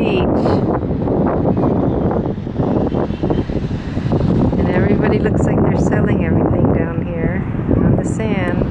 beach. And everybody looks like they're selling everything down here on the sand.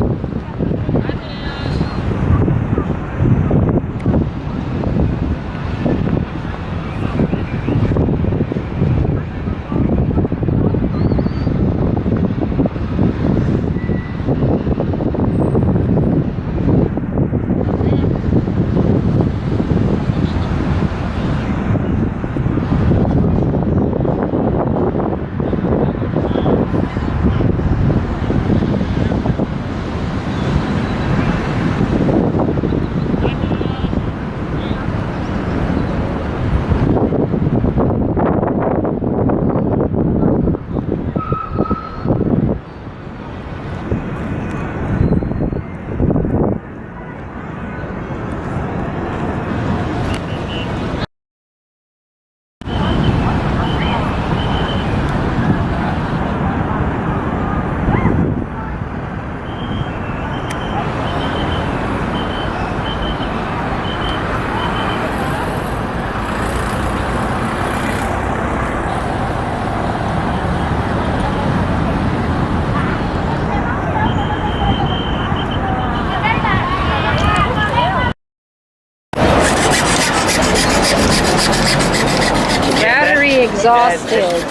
Exhausted.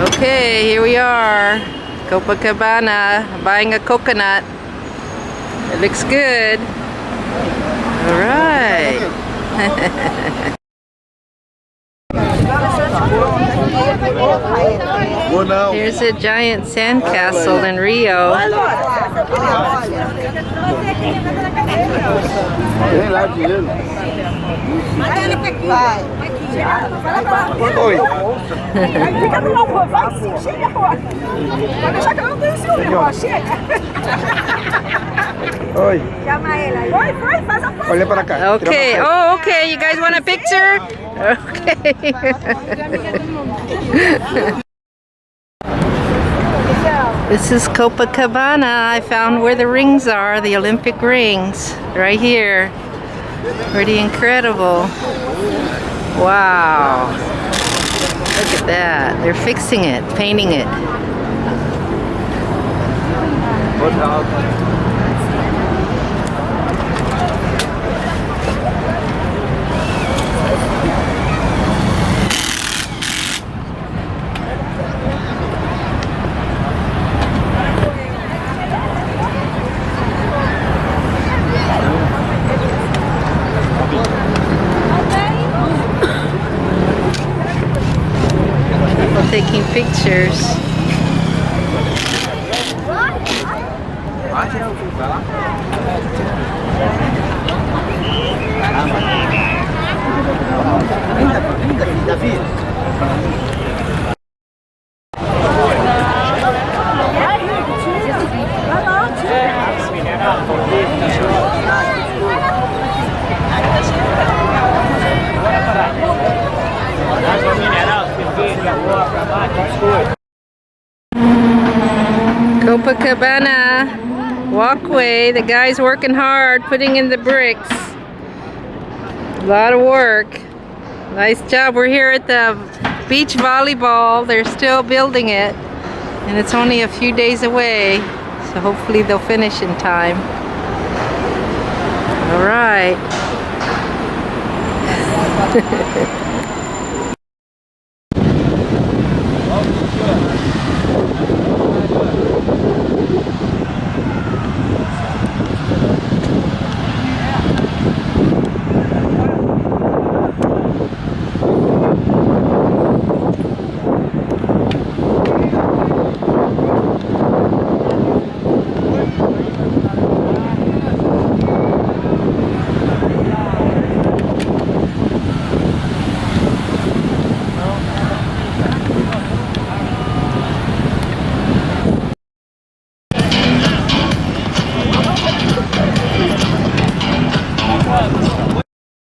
Okay, here we are, Copacabana, buying a coconut. It looks good. All right. Here's a giant sandcastle in Rio. Okay, oh, okay, you guys want a picture? Okay. This is Copacabana. I found where the rings are, the Olympic rings, right here. Pretty incredible. Wow. Look at that. They're fixing it, painting it. Taking pictures. Copacabana walkway. The guy's working hard putting in the bricks. A lot of work. Nice job. We're here at the beach volleyball. They're still building it and it's only a few days away, so hopefully they'll finish in time. All right.